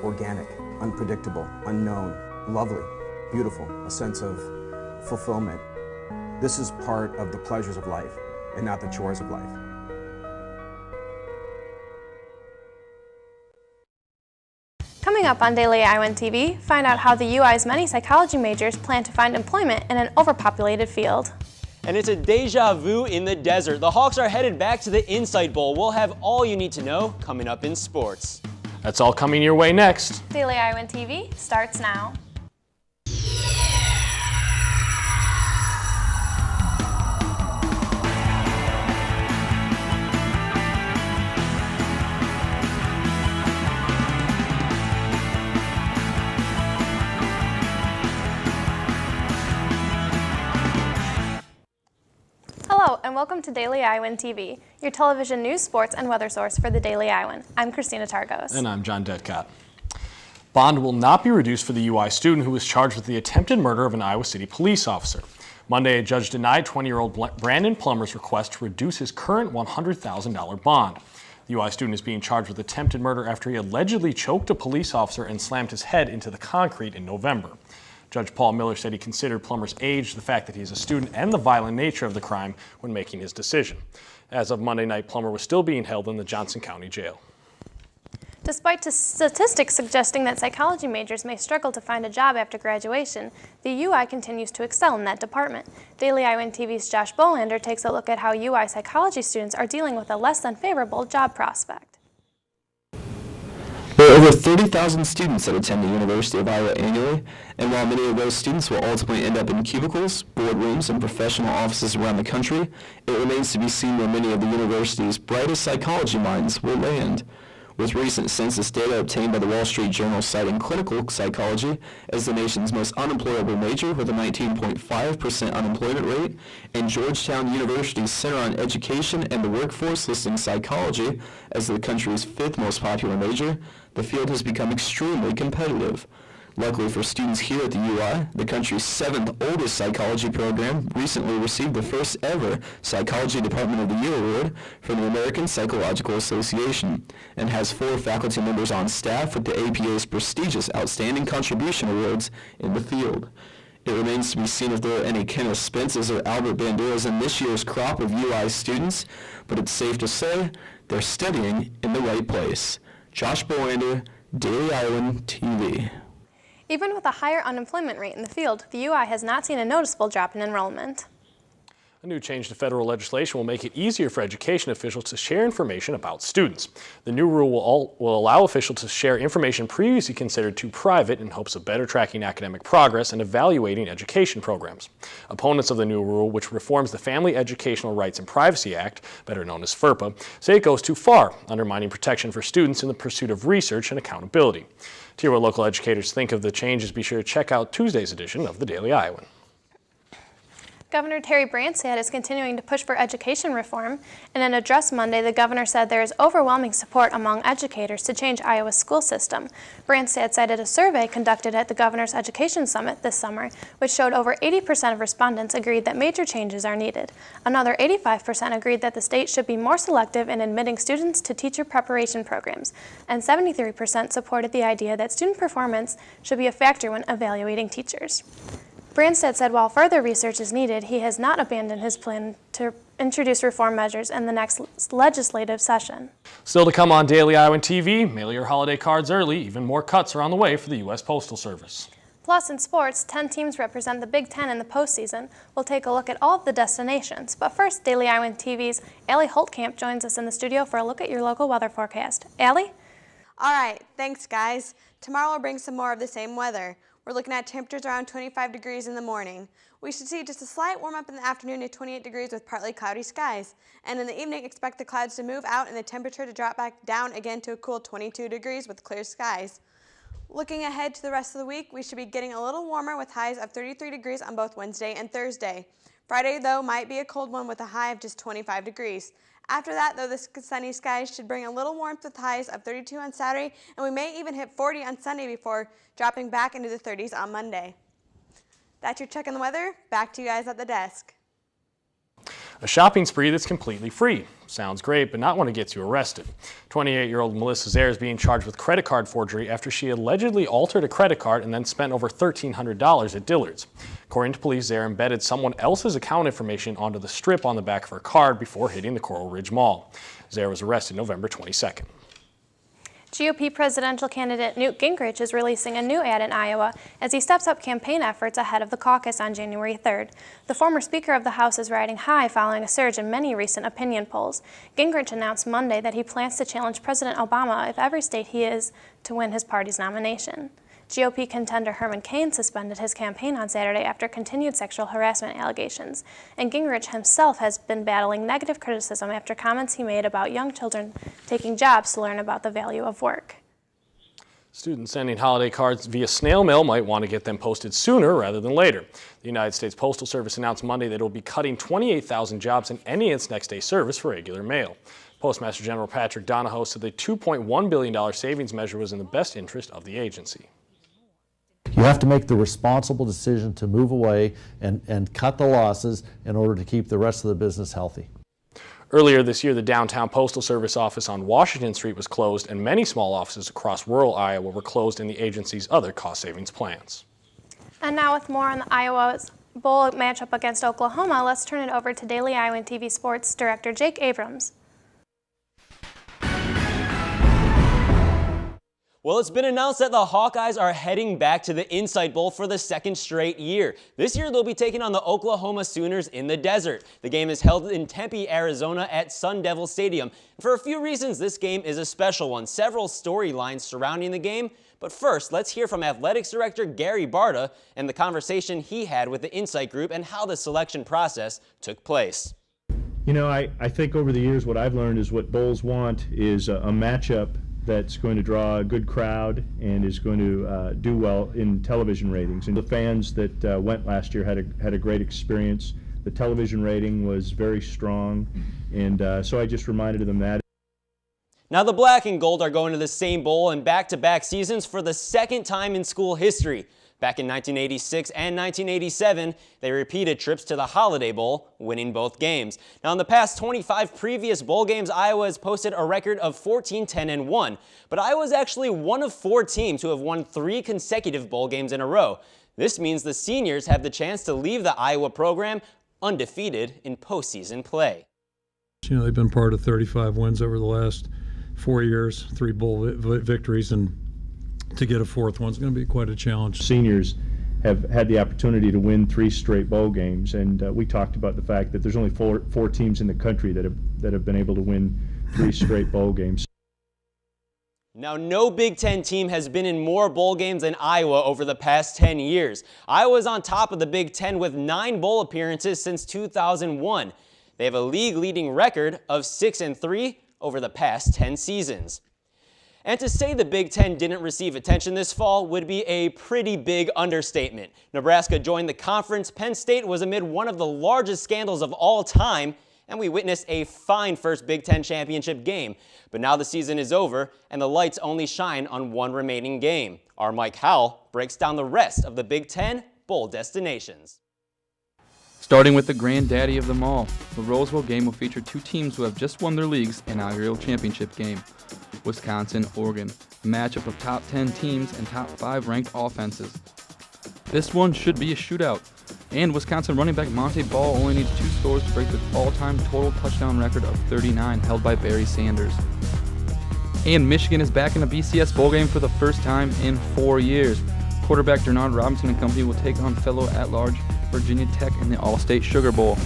organic, unpredictable, unknown, lovely, beautiful, a sense of fulfillment. This is part of the pleasures of life and not the chores of life. Coming up on Daily Iowan TV, find out how the UI's many psychology majors plan to find employment in an overpopulated field. And it's a deja vu in the desert. The Hawks are headed back to the Insight Bowl. We'll have all you need to know coming up in sports. That's all coming your way next. Daily Iowan TV starts now. Hello, and welcome to Daily Iowan TV, your television news, sports, and weather source for the Daily Iowan. I'm Christina Targos. And I'm John Dedcott. Bond will not be reduced for the UI student who was charged with the attempted murder of an Iowa City police officer. Monday, a judge denied 20-year-old Brandon Plummer's request to reduce his current $100,000 bond. The UI student is being charged with attempted murder after he allegedly choked a police officer and slammed his head into the concrete in November. Judge Paul Miller said he considered Plummer's age, the fact that he's a student, and the violent nature of the crime when making his decision. As of Monday night, Plummer was still being held in the Johnson County Jail. Despite statistics suggesting that psychology majors may struggle to find a job after graduation, the UI continues to excel in that department. Daily Iowan TV's Josh Bolander takes a look at how UI psychology students are dealing with a less than favorable job prospect. There are over 30,000 students that attend the University of Iowa annually, and while many of those students will ultimately end up in cubicles, boardrooms, and professional offices around the country, it remains to be seen where many of the university's brightest psychology minds will land. With recent census data obtained by the Wall Street Journal citing clinical psychology as the nation's most unemployable major with a 19.5% unemployment rate, and Georgetown University's Center on Education and the Workforce listing psychology as the country's 5th most popular major, the field has become extremely competitive. Luckily for students here at the UI, the country's 7th oldest psychology program recently received the first ever Psychology Department of the Year award from the American Psychological Association and has 4 faculty members on staff with the APA's prestigious Outstanding Contribution Awards in the field. It remains to be seen if there are any Kenneth Spences or Albert Banderas in this year's crop of UI students, but it's safe to say they're studying in the right place. Josh Bolander, Daily Iowan TV. Even with a higher unemployment rate in the field, the UI has not seen a noticeable drop in enrollment. A new change to federal legislation will make it easier for education officials to share information about students. The new rule will allow officials to share information previously considered too private in hopes of better tracking academic progress and evaluating education programs. Opponents of the new rule, which reforms the Family Educational Rights and Privacy Act, better known as FERPA, say it goes too far, undermining protection for students in the pursuit of research and accountability. To hear what local educators think of the changes, be sure to check out Tuesday's edition of the Daily Iowan. Governor Terry Branstad is continuing to push for education reform. In an address Monday, the governor said there is overwhelming support among educators to change Iowa's school system. Branstad cited a survey conducted at the Governor's Education Summit this summer, which showed over 80% of respondents agreed that major changes are needed. Another 85% agreed that the state should be more selective in admitting students to teacher preparation programs, and 73% supported the idea that student performance should be a factor when evaluating teachers. Branstad said while further research is needed, he has not abandoned his plan to introduce reform measures in the next legislative session. Still to come on Daily Iowan TV, mail your holiday cards early. Even more cuts are on the way for the U.S. Postal Service. Plus, in sports, 10 teams represent the Big Ten in the postseason. We'll take a look at all of the destinations. But first, Daily Iowan TV's Allie Holtkamp joins us in the studio for a look at your local weather forecast. Allie? All right, thanks guys. Tomorrow will bring some more of the same weather. We're looking at temperatures around 25 degrees in the morning. We should see just a slight warm up in the afternoon to 28 degrees with partly cloudy skies. And in the evening, expect the clouds to move out and the temperature to drop back down again to a cool 22 degrees with clear skies. Looking ahead to the rest of the week, we should be getting a little warmer with highs of 33 degrees on both Wednesday and Thursday. Friday, though, might be a cold one with a high of just 25 degrees. After that, though, the sunny skies should bring a little warmth with highs of 32 on Saturday, and we may even hit 40 on Sunday before dropping back into the 30s on Monday. That's your check on the weather. Back to you guys at the desk. A shopping spree that's completely free. Sounds great, but not when it gets you arrested. 28-year-old Melissa Zare is being charged with credit card forgery after she allegedly altered a credit card and then spent over $1,300 at Dillard's. According to police, Zare embedded someone else's account information onto the strip on the back of her card before hitting the Coral Ridge Mall. Zare was arrested November 22nd. GOP presidential candidate Newt Gingrich is releasing a new ad in Iowa as he steps up campaign efforts ahead of the caucus on January 3rd. The former Speaker of the House is riding high following a surge in many recent opinion polls. Gingrich announced Monday that he plans to challenge President Obama if every state he is to win his party's nomination. GOP contender Herman Cain suspended his campaign on Saturday after continued sexual harassment allegations, and Gingrich himself has been battling negative criticism after comments he made about young children taking jobs to learn about the value of work. Students sending holiday cards via snail mail might want to get them posted sooner rather than later. The United States Postal Service announced Monday that it will be cutting 28,000 jobs in ending its next-day service for regular mail. Postmaster General Patrick Donahoe said the $2.1 billion savings measure was in the best interest of the agency. You have to make the responsible decision to move away and cut the losses in order to keep the rest of the business healthy. Earlier this year, the downtown Postal Service office on Washington Street was closed, and many small offices across rural Iowa were closed in the agency's other cost savings plans. And now with more on the Iowa's Bowl matchup against Oklahoma, let's turn it over to Daily Iowan TV Sports Director Jake Abrams. Well, it's been announced that the Hawkeyes are heading back to the Insight Bowl for the second straight year. This year, they'll be taking on the Oklahoma Sooners in the desert. The game is held in Tempe, Arizona at Sun Devil Stadium. For a few reasons, this game is a special one. Several storylines surrounding the game. But first, let's hear from Athletics Director Gary Barta and the conversation he had with the Insight Group and how the selection process took place. You know, I think over the years what I've learned is what Bowls want is a matchup that's going to draw a good crowd and is going to do well in television ratings. And the fans that went last year had a great experience. The television rating was very strong, and so I just reminded them that. Now the Black and Gold are going to the same bowl in back-to-back seasons for the second time in school history. Back in 1986 and 1987, they repeated trips to the Holiday Bowl, winning both games. Now, in the past 25 previous bowl games, Iowa has posted a record of 14-10-1. But Iowa is actually one of 4 teams who have won 3 consecutive bowl games in a row. This means the seniors have the chance to leave the Iowa program undefeated in postseason play. You know, they've been part of 35 wins over the last 4 years, 3 bowl victories, and to get a 4th one's going to be quite a challenge. Seniors have had the opportunity to win 3 straight bowl games, and we talked about the fact that there's only four teams in the country that have been able to win 3 straight bowl games. Now, no Big Ten team has been in more bowl games than Iowa over the past 10 years. Iowa is on top of the Big Ten with 9 bowl appearances since 2001. They have a league-leading record of 6-3 over the past 10 seasons. And to say the Big Ten didn't receive attention this fall would be a pretty big understatement. Nebraska joined the conference. Penn State was amid one of the largest scandals of all time, and we witnessed a fine first Big Ten championship game. But now the season is over, and the lights only shine on one remaining game. Our Mike Howell breaks down the rest of the Big Ten bowl destinations. Starting with the granddaddy of them all, the Rose Bowl game will feature 2 teams who have just won their league's inaugural championship game. Wisconsin, Oregon, a matchup of top 10 teams and top 5 ranked offenses. This one should be a shootout, and Wisconsin running back Monte Ball only needs 2 scores to break the all-time total touchdown record of 39 held by Barry Sanders. And Michigan is back in a BCS bowl game for the first time in 4 years. Quarterback Denard Robinson and company will take on fellow at-large Virginia Tech in the All-State Sugar Bowl.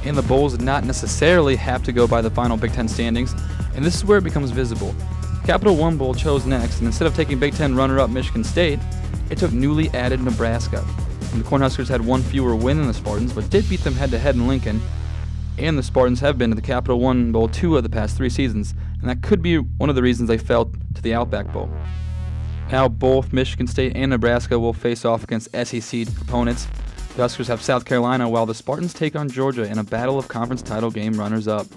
And the bowls did not necessarily have to go by the final Big Ten standings, and this is where it becomes visible. Capital One Bowl chose next, and instead of taking Big Ten runner-up Michigan State, it took newly added Nebraska. And the Cornhuskers had 1 fewer win than the Spartans, but did beat them head-to-head in Lincoln. And the Spartans have been to the Capital One Bowl 2 of the past 3 seasons, and that could be one of the reasons they fell to the Outback Bowl. Now both Michigan State and Nebraska will face off against SEC opponents. The Huskers have South Carolina, while the Spartans take on Georgia in a battle of conference title game runners-up.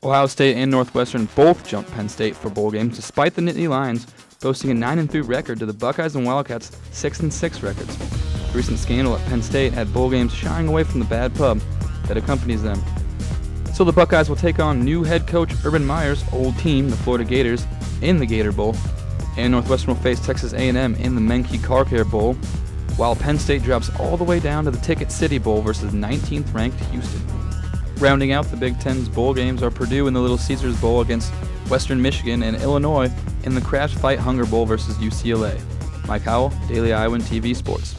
Ohio State and Northwestern both jumped Penn State for bowl games, despite the Nittany Lions boasting a 9-3 record to the Buckeyes and Wildcats' 6-6 records. The recent scandal at Penn State had bowl games shying away from the bad pub that accompanies them. So the Buckeyes will take on new head coach Urban Meyer's old team, the Florida Gators, in the Gator Bowl. And Northwestern will face Texas A&M in the Menke Car Care Bowl, while Penn State drops all the way down to the Ticket City Bowl versus 19th ranked Houston. Rounding out the Big Ten's bowl games are Purdue in the Little Caesars Bowl against Western Michigan and Illinois in the Crash Fight Hunger Bowl versus UCLA. Mike Howell, Daily Iowan TV Sports.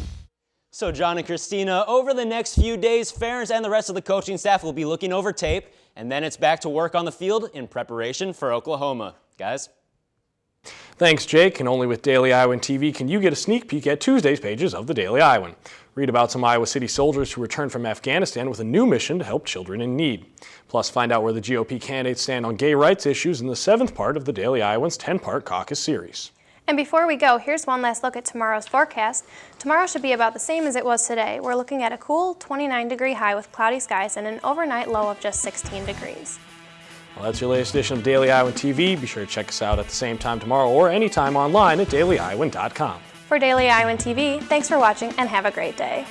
So John and Christina, over the next few days, Ferentz and the rest of the coaching staff will be looking over tape, and then it's back to work on the field in preparation for Oklahoma. Guys? Thanks, Jake. And only with Daily Iowan TV can you get a sneak peek at Tuesday's pages of the Daily Iowan. Read about some Iowa City soldiers who returned from Afghanistan with a new mission to help children in need. Plus, find out where the GOP candidates stand on gay rights issues in the 7th part of the Daily Iowan's 10-part caucus series. And before we go, here's one last look at tomorrow's forecast. Tomorrow should be about the same as it was today. We're looking at a cool 29-degree high with cloudy skies and an overnight low of just 16 degrees. Well, that's your latest edition of Daily Iowan TV. Be sure to check us out at the same time tomorrow or anytime online at dailyiowan.com. For Daily Iowan TV, thanks for watching and have a great day.